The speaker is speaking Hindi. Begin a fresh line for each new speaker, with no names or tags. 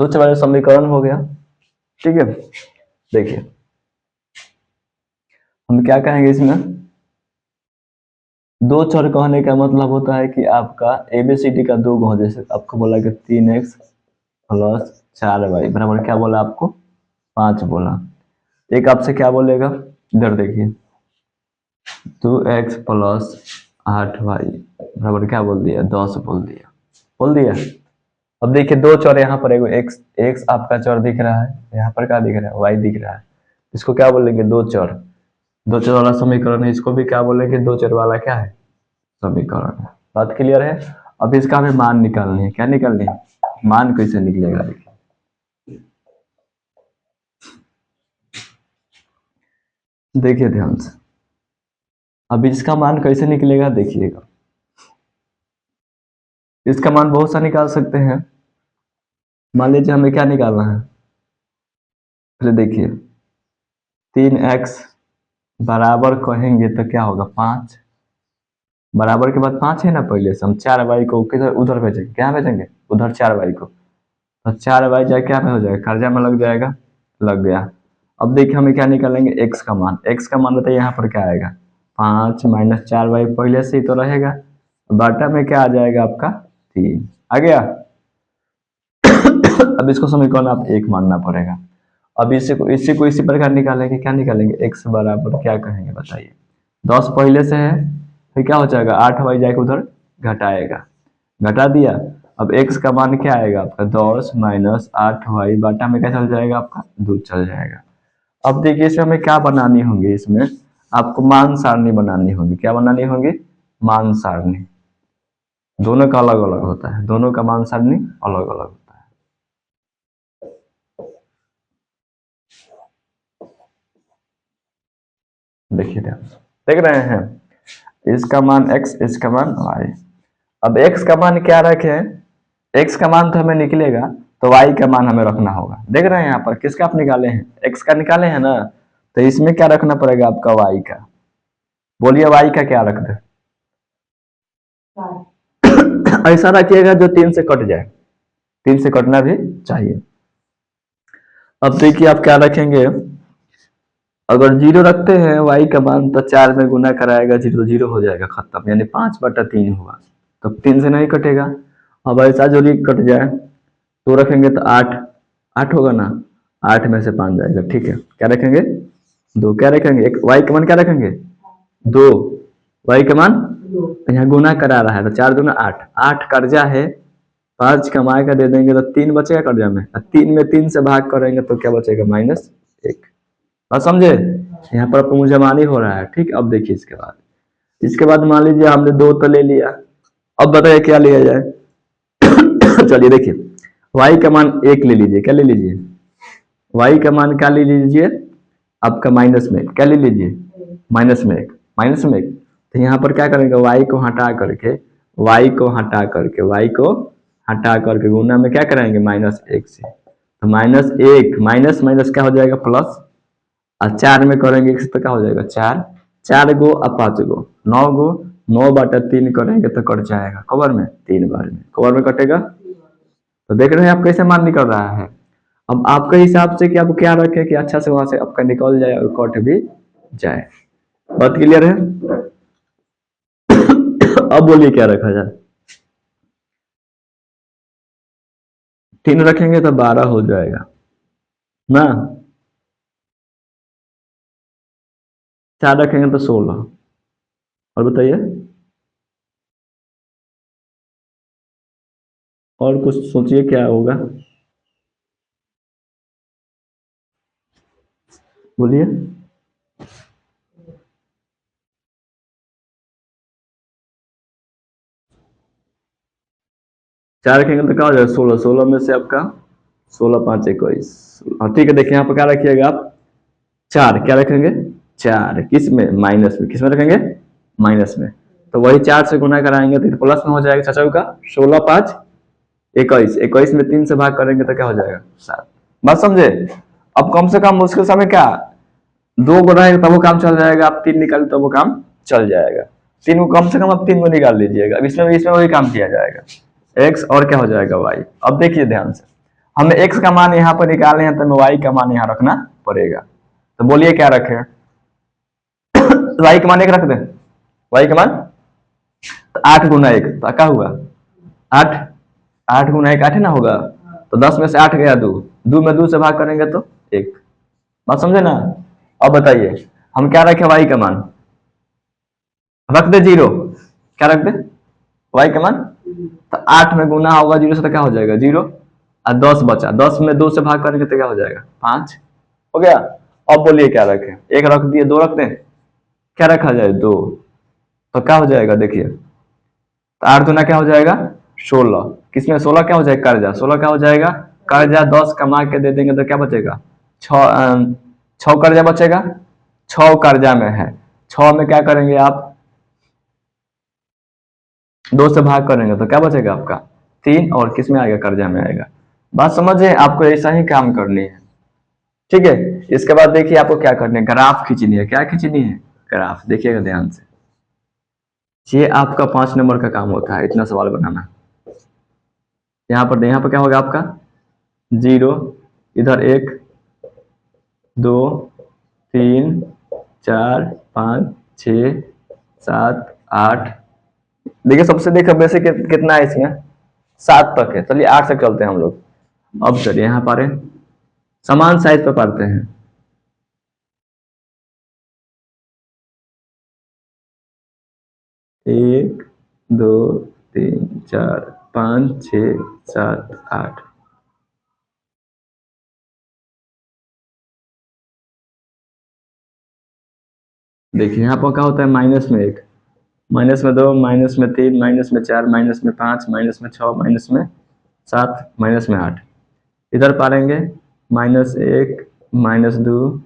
दो चर वाला समीकरण हो गया। ठीक है, देखिए हम क्या कहेंगे इसमें, दो चर कहने का मतलब होता है कि आपका एबीसीडी का दो गुण, जैसे आपको बोला कि 3x प्लस 4y बराबर क्या बोला आपको 5 बोला। एक आपसे क्या बोलेगा, इधर देखिए 2x प्लस 8y बराबर क्या बोल दिया 10 बोल दिया। अब देखिए दो चर यहाँ पर एक्स आपका चर दिख रहा है, यहाँ पर क्या दिख रहा है वाई दिख रहा है, इसको क्या बोलेंगे दो चर वाला समीकरण है, इसको भी क्या बोलेंगे दो चर वाला क्या है समीकरण है। बात क्लियर है। अब इसका हमें मान निकालनी है, क्या निकालनी है, मान कैसे निकलेगा देखिए ध्यान से। अब इसका मान कैसे निकलेगा देखिएगा, इसका मान बहुत सा निकाल सकते हैं। मान लीजिए हमें क्या निकालना है, पहले देखिए 3x बराबर कहेंगे तो क्या होगा 5, बराबर के बाद 5 है ना, पहले से हम 4y को किधर उधर भेजेंगे, क्या भेजेंगे उधर 4y को, तो 4y जाए क्या में हो जाएगा कर्जा में लग जाएगा, लग गया। अब देखिए हमें क्या निकालेंगे x का मान, x का मान बताइए यहाँ पर क्या आएगा 5 माइनस 4y पहले से ही तो रहेगा, बाटा में क्या आ जाएगा आपका 3 आ गया। अब इसको समीकरण आप एक मानना पड़ेगा। अब इसी को इसी प्रकार निकालेंगे, क्या निकालेंगे x बराबर क्या कहेंगे बताइए 10 पहले से है, फिर क्या हो जाएगा 8y जाके उधर घटाएगा, घटा दिया। अब x का मान क्या आएगा आपका 10 माइनस 8y बाटा में क्या चल जाएगा आपका 2 चल जाएगा। अब देखिए इसमें हमें क्या बनानी होंगी, इसमें आपको मान सारणी बनानी होगी, क्या बनानी होगी मान सारणी, दोनों का अलग अलग होता है, दोनों का मान सारणी अलग अलग होता है। देखिए देख रहे हैं, इसका मान x, इसका मान y। अब x का मान क्या रखे, x का मान तो हमें निकलेगा, तो y का मान हमें रखना होगा। देख रहे हैं यहाँ पर किसका आप निकाले हैं, x का निकाले हैं ना, तो इसमें क्या रखना पड़ेगा आपका y का, बोलिए y का क्या रख दे ऐसा रखिएगा जो 3 से कट जाए, 3 से कटना भी चाहिए। अब देखिए आप क्या रखेंगे, अगर 0 रखते हैं y का मान तो 4 में गुना कराएगा 0 0 हो जाएगा खत्म, यानी 5/3 हुआ, तो 3 से नहीं कटेगा। अब ऐसा जो कट जाए तो रखेंगे तो 8 होगा ना, 8 में से 5 जाएगा, ठीक है क्या रखेंगे 2, क्या रखेंगे एक y का मान क्या रखेंगे 2, y का मान यहाँ गुना करा रहा है तो 4 दूना 8, 8 कर्जा है 5 कमाएगा दे देंगे तो 3 बचेगा कर्जा में, 3 में 3 से भाग करेंगे तो क्या बचेगा -1। बात समझे, यहाँ पर मुझे मानी हो रहा है। ठीक, अब देखिए इसके बाद मान लीजिए हमने 2 तो ले लिया, अब बताइए क्या लिया जाए चलिए देखिए y का मान 1 ले लीजिए, क्या ले लीजिए y का मान क्या ले लीजिए आपका माइनस में, क्या ले लीजिए माइनस में 1, तो यहाँ पर क्या करेंगे y को हटा करके गुना में क्या करेंगे -1 से, तो -1 माइनस माइनस क्या हो जाएगा प्लस, और 4 में करेंगे तो क्या हो जाएगा 4 गो और 5 गो 9 गो, 9/3 करेंगे तो कट जाएगा कवर में 3 बार में, कवर में कटेगा। तो देख रहे हैं आप कैसे मान निकल रहा है। अब आपके हिसाब से कि आप क्या रखें कि अच्छा से वहां से आपका निकल जाए और कट भी जाए। बात क्लियर है अब बोलिए क्या रखा जाए, 3 रखेंगे तो 12 हो जाएगा ना, 4 रखेंगे तो 16, और बताइए और कुछ सोचिए क्या होगा, बोलिए 4 रखेंगे तो क्या हो जाएगा 16, 16 में से आपका 16 5 21, हाँ ठीक है। देखिए यहाँ पर क्या रखिएगा आप 4, क्या रखेंगे 4 किस में माइनस में, किस में रखेंगे माइनस में, तो वही 4 से गुना कराएंगे तो प्लस में हो जाएगा चाचा का 16 5 21, 21 में 3 से भाग करेंगे तो क्या हो जाएगा 7। बात समझे। अब कम से कम मुश्किल समय क्या 2 गो रहेगा तब वो काम चल जाएगा, आप 3 निकाल तो वो काम चल जाएगा, 3 को कम से कम आप 3 को निकाल लीजिएगा। अब इसमें वही काम किया जाएगा, x और क्या हो जाएगा y। अब देखिए ध्यान से, हमें x का मान यहाँ पर निकालने हैं तो हमें y का मान यहाँ रखना पड़ेगा। तो बोलिए क्या रखें? y का मान 1 रख दें। y का मान तो 8 गुना 1 तो क्या हुआ 8, 8 गुना 1 8 ना होगा। तो 10 में से 8 गया 2, 2 में 2 से भाग करेंगे तो 1। बात समझे ना? अब बताइए हम क्या रखें? y का मान रख दे 0। क्या रख दे? y का मान तो 8 में गुना होगा 0 से तो क्या हो जाएगा 0 और 10 बचा, 10 में 2 से भाग करेंगे तो क्या हो जाएगा 5 हो गया। अब बोलिए क्या रखें? 1 रख दिए, 2 रख दें। क्या रखा जाए 2, तो क्या हो जाएगा देखिए तो 8 गुना क्या हो जाएगा 16, किसमें 16 क्या हो जाएगा कर्जा, 16 क्या हो जाएगा कर्जा। 10 कमा के दे देंगे तो क्या बचेगा 6 कर्जा बचेगा, 6 कर्जा में है। 6 में क्या करेंगे आप 2 से भाग करेंगे तो क्या बचेगा आपका 3, और किस में आएगा कर्जा में आएगा। बात समझे? आपको ऐसा ही काम करनी है, ठीक है। इसके बाद देखिए आपको क्या करनी है, ग्राफ खींचनी है। क्या खींचनी है? ग्राफ। देखिएगा ध्यान से, ये आपका 5 नंबर का काम होता है, इतना सवाल बनाना। यहाँ पर क्या होगा आपका 0, इधर 1 2 3 4 5 6 7 8। देखिए सबसे देखो वैसे कितना है इसमें 7 तक है। चलिए 8 तक चलते हैं हम लोग। अब चलिए यहाँ पर समान साइज पर पढ़ते हैं। एक 2 3 4 5 6 7 8। देखिए यहाँ पर क्या होता है माइनस में 1, माइनस में 2, माइनस में 3, माइनस में 4, माइनस में 5, माइनस में 6, माइनस में 7, माइनस में 8। इधर पालेंगे -1 -2